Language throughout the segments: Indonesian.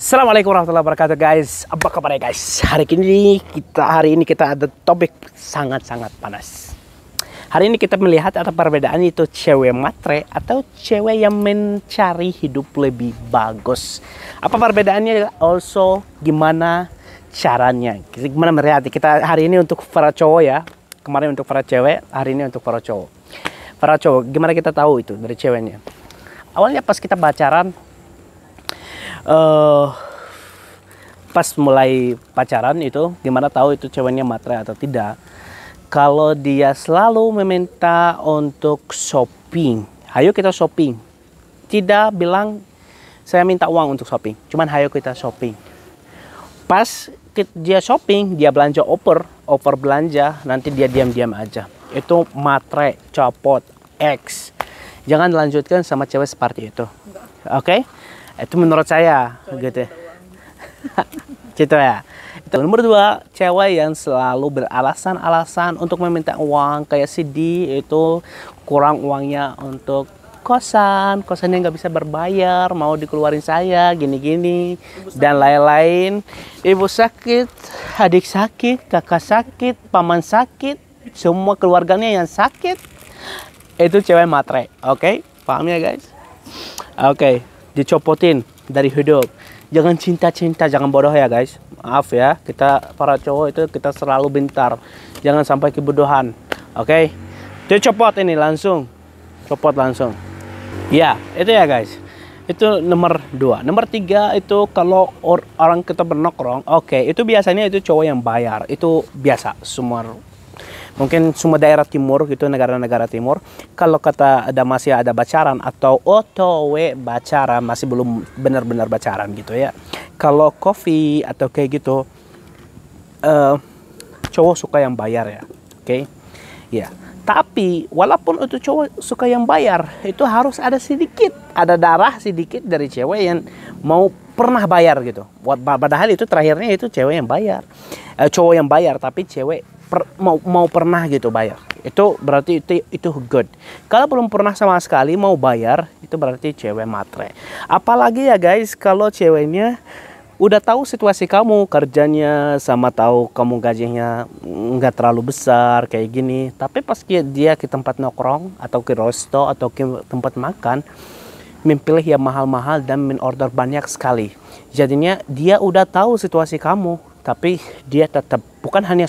Assalamualaikum warahmatullahi wabarakatuh guys. Apa kabar guys? Hari ini kita ada topik sangat-sangat panas. Hari ini kita melihat ada perbedaan itu cewek matre atau cewek yang mencari hidup lebih bagus. Apa perbedaannya? Also gimana caranya? Gimana melihat? Kita hari ini untuk para cowok ya. Kemarin untuk para cewek, hari ini untuk para cowok. Para cowok, gimana kita tahu itu dari ceweknya? Awalnya pas kita pacaran, pas mulai pacaran itu gimana tahu itu ceweknya matre atau tidak? Kalau dia selalu meminta untuk shopping, ayo kita shopping, tidak bilang saya minta uang untuk shopping, cuman ayo kita shopping. Pas dia shopping, dia belanja over belanja, nanti dia diam-diam aja, itu matre, copot, X. Jangan lanjutkan sama cewek seperti itu, oke? Itu menurut saya gitu. Gitu ya. Itu nomor 2, cewek yang selalu beralasan-alasan untuk meminta uang, kayak CD itu kurang uangnya untuk kosannya nggak bisa berbayar, mau dikeluarin saya gini-gini dan lain-lain. Ibu sakit, adik sakit, kakak sakit, paman sakit, semua keluarganya yang sakit. Itu cewek matre, oke? Paham ya guys? Oke. Dicopotin dari hidup. Jangan cinta-cinta, jangan bodoh ya guys. Maaf ya, kita para cowok itu kita selalu pintar. Jangan sampai kebodohan. Oke? Dicopot ini langsung. Copot langsung. Ya, itu ya guys. Itu nomor 2. Nomor 3 itu kalau orang kita bernongkrong, oke, itu biasanya itu cowok yang bayar. Itu biasa semua. Mungkin semua daerah timur gitu, negara-negara timur, kalau kata masih ada pacaran atau OTW pacaran, masih belum benar-benar pacaran gitu ya. Kalau coffee atau kayak gitu, cowok suka yang bayar ya, oke? Ya, tapi walaupun itu cowok suka yang bayar, itu harus ada sedikit, ada darah sedikit dari cewek yang mau pernah bayar gitu. Padahal itu terakhirnya itu cewek yang bayar, cowok yang bayar, tapi cewek mau pernah gitu bayar, itu berarti itu good. Kalau belum pernah sama sekali mau bayar, itu berarti cewek matre. Apalagi ya guys, kalau ceweknya udah tahu situasi kamu kerjanya, sama tahu kamu gajinya nggak terlalu besar kayak gini, tapi pas dia ke tempat nongkrong atau ke resto atau ke tempat makan, memilih yang mahal-mahal dan order banyak sekali. Jadinya dia udah tahu situasi kamu, tapi dia tetap bukan hanya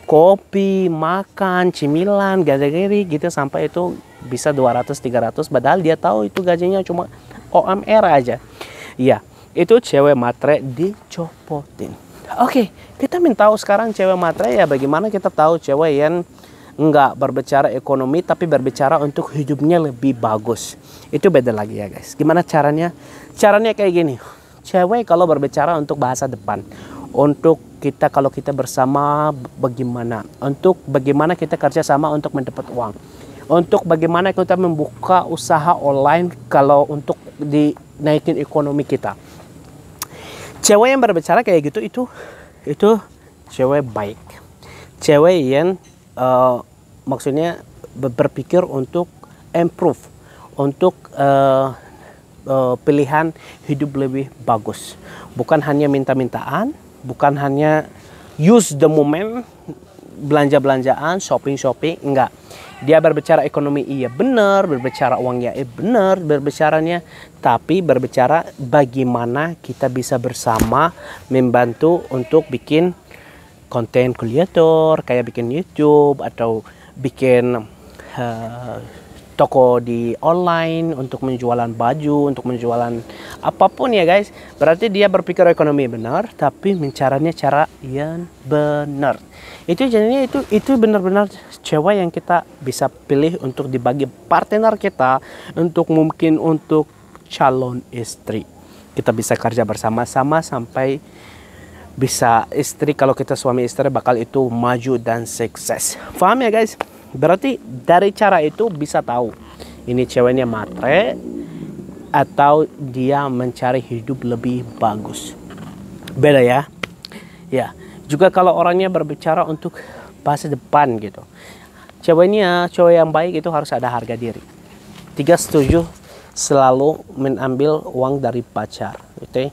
kopi, makan, cemilan, gada-geri gitu sampai itu bisa 200-300, padahal dia tahu itu gajinya cuma OMR aja. Iya, itu cewek matre dicopotin. Oke, kita minta tahu sekarang cewek matre ya bagaimana kita tahu cewek yang enggak berbicara ekonomi tapi berbicara untuk hidupnya lebih bagus. Itu beda lagi ya guys. Gimana caranya? Caranya kayak gini. Cewek kalau berbicara untuk bahasa depan, untuk kita kalau kita bersama bagaimana, untuk bagaimana kita kerjasama untuk mendapat uang, untuk bagaimana kita membuka usaha online kalau untuk dinaikin ekonomi kita. Cewek yang berbicara kayak gitu itu cewek baik, cewek yang maksudnya berpikir untuk improve, untuk pilihan hidup lebih bagus, bukan hanya minta-mintaan, bukan hanya use the moment, belanja-belanjaan, shopping, enggak. Dia berbicara ekonomi iya benar, berbicara uangnya benar, berbicaranya, tapi berbicara bagaimana kita bisa bersama membantu untuk bikin konten kreator, kayak bikin YouTube atau bikin toko di online untuk menjualan baju, untuk menjualan apapun ya guys. Berarti dia berpikir ekonomi benar, tapi mencaranya cara yang benar. Itu jadinya itu benar-benar cewek yang kita bisa pilih untuk dibagi partner kita, untuk mungkin untuk calon istri. Kita bisa kerja bersama-sama sampai bisa istri, kalau kita suami istri bakal itu maju dan sukses. Paham ya guys? Berarti dari cara itu bisa tahu ini ceweknya matre atau dia mencari hidup lebih bagus. Beda ya. Ya, juga kalau orangnya berbicara untuk bahasa depan gitu. Cewek yang baik itu harus ada harga diri. 3 setuju selalu mengambil uang dari pacar, gitu.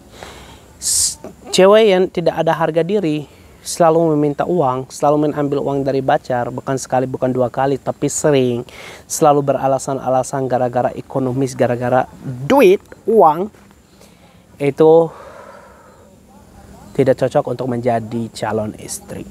cewek yang tidak ada harga diri, selalu meminta uang, selalu mengambil uang dari pacar, bukan sekali, bukan dua kali, tapi sering, selalu beralasan-alasan gara-gara ekonomis, gara-gara duit, uang, itu tidak cocok untuk menjadi calon istri.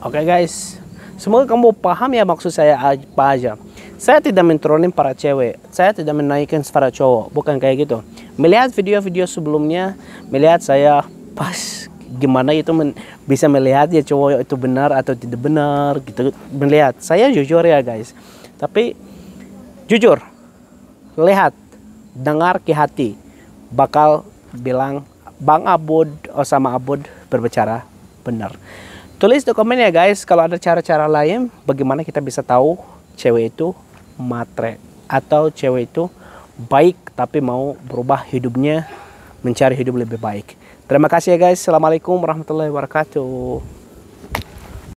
Oke guys, semoga kamu paham ya maksud saya apa aja. Saya tidak mentrolling para cewek, saya tidak menaikkan para cowok, bukan kayak gitu. Melihat video-video sebelumnya, melihat saya pas gimana itu bisa melihat ya cowok itu benar atau tidak benar gitu. Melihat, saya jujur ya guys. Tapi jujur, lihat, dengar ke hati, bakal bilang Bang Abud sama Abud berbicara benar. Tulis di komen ya guys, kalau ada cara-cara lain bagaimana kita bisa tahu cewek itu matre atau cewek itu baik tapi mau berubah hidupnya, mencari hidup lebih baik. Terima kasih ya guys. Assalamualaikum warahmatullahi wabarakatuh.